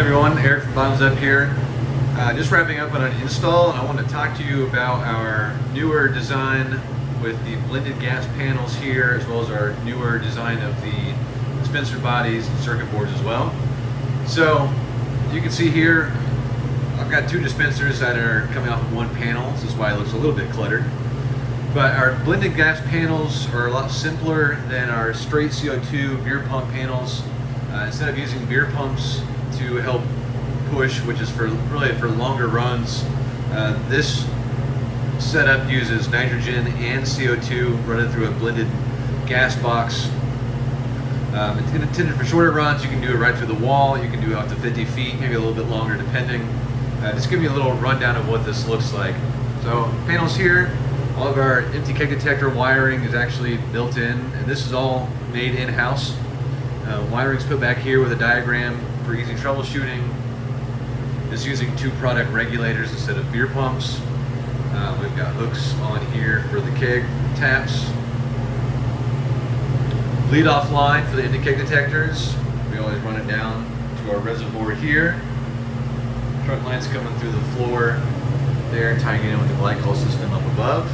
Everyone, Eric from Bottoms Up here. Just wrapping up on an install, and I want to talk to you about our newer design with the blended gas panels here, as well as our newer design of the dispenser bodies and circuit boards as well. So you can see here, I've got two dispensers that are coming off of one panel. This is why it looks a little bit cluttered. But our blended gas panels are a lot simpler than our straight CO2 beer pump panels. Instead of using beer pumps to help push, which is really for longer runs, this setup uses nitrogen and CO2 running through a blended gas box. Intended for shorter runs. You can do it right through the wall. You can do it up to 50 feet, maybe a little bit longer depending. Just give you a little rundown of what this looks like. So panels here, all of our empty keg detector wiring is actually built in, and this is all made in-house. Wiring's put back here with a diagram for easy troubleshooting. Just using two product regulators instead of beer pumps. We've got hooks on here for the keg taps. Lead off line for the empty keg detectors. We always run it down to our reservoir here. Trunk lines coming through the floor there, tying it in with the glycol system up above.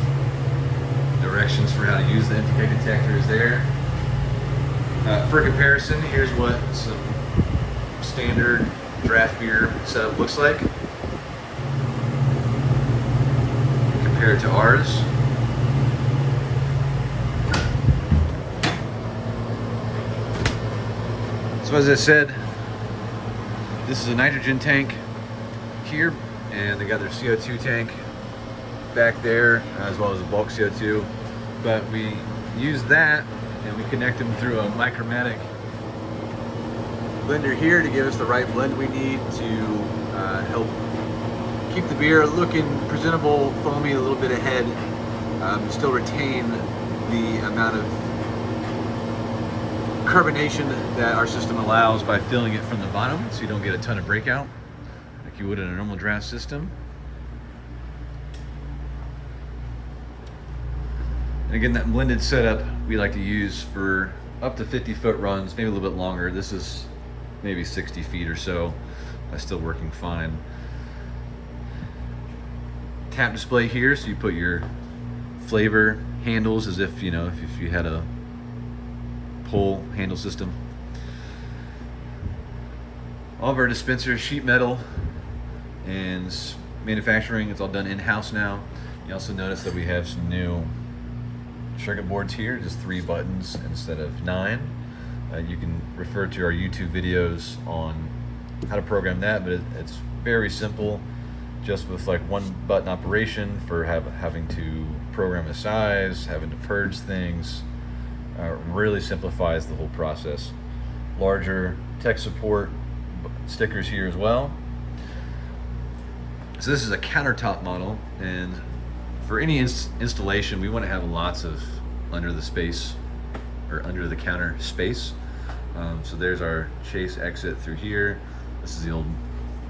Directions for how to use the empty keg detector is there. For comparison, here's what some standard draft beer setup looks like compared to ours. So as I said, this is a nitrogen tank here, and they got their CO2 tank back there, as well as a bulk CO2. But we use that and we connect them through a micromatic blender here to give us the right blend we need to help keep the beer looking presentable, foamy, a little bit ahead, still retain the amount of carbonation that our system allows by filling it from the bottom, so you don't get a ton of breakout like you would in a normal draft system. And again, that blended setup we like to use for up to 50-foot runs, maybe a little bit longer. This is maybe 60 feet or so. Still working fine. Tap display here, so you put your flavor handles as if, you know, if you had a pull handle system. All of our dispensers, sheet metal and manufacturing, it's all done in-house now. You also notice that we have some new circuit boards here, just 3 buttons instead of 9. You can refer to our YouTube videos on how to program that, but it's very simple, just with like 1 button operation for having to program a size, having to purge things. Really simplifies the whole process. Larger tech support stickers here as well. So this is a countertop model, and for any installation, we want to have lots of under the counter space. So there's our chase exit through here. This is the old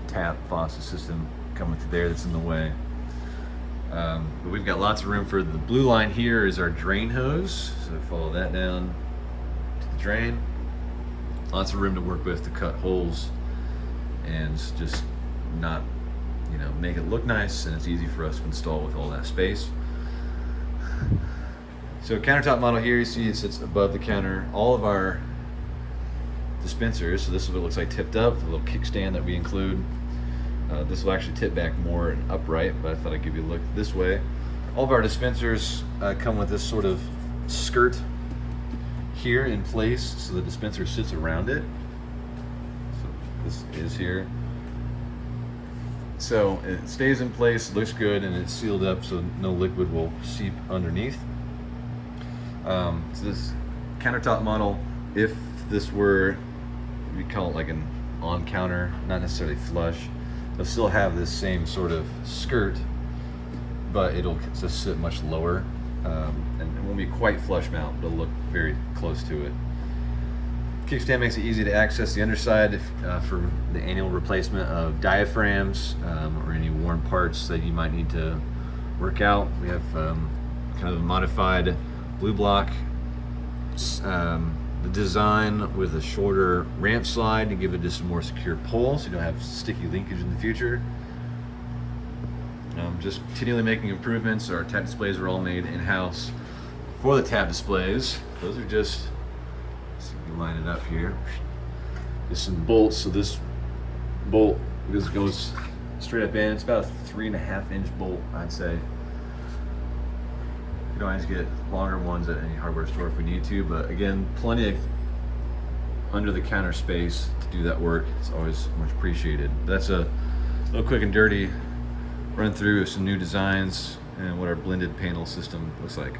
tap faucet system coming through there that's in the way. But we've got lots of room for the blue line here is our drain hose. So follow that down to the drain. Lots of room to work with to cut holes and just not, you know, make it look nice, and it's easy for us to install with all that space. So countertop model here, you see it sits above the counter. All of our dispensers, so this is what it looks like tipped up, the little kickstand that we include. This will actually tip back more and upright, but I thought I'd give you a look this way. All of our dispensers come with this sort of skirt here in place, so the dispenser sits around it. So this is here. So it stays in place, looks good, and it's sealed up so no liquid will seep underneath. So this countertop model, if this were, we call it like an on counter, not necessarily flush, it'll still have this same sort of skirt, but it'll just sit much lower, and it won't be quite flush mount, but it'll look very close to it. Kickstand makes it easy to access the underside for the annual replacement of diaphragms or any worn parts that you might need to work out. We have kind of a modified blue block the design with a shorter ramp slide to give it just a more secure pull so you don't have sticky linkage in the future. Just continually making improvements. Our tap displays are all made in-house for the tap displays. Those are just, so you can line it up here. Just some bolts. So this bolt, this goes straight up in. It's about a 3.5 inch bolt, I'd say. You can always get longer ones at any hardware store if we need to, but again, plenty of under the counter space to do that work. It's always much appreciated. That's a little quick and dirty run through of some new designs and what our blended panel system looks like.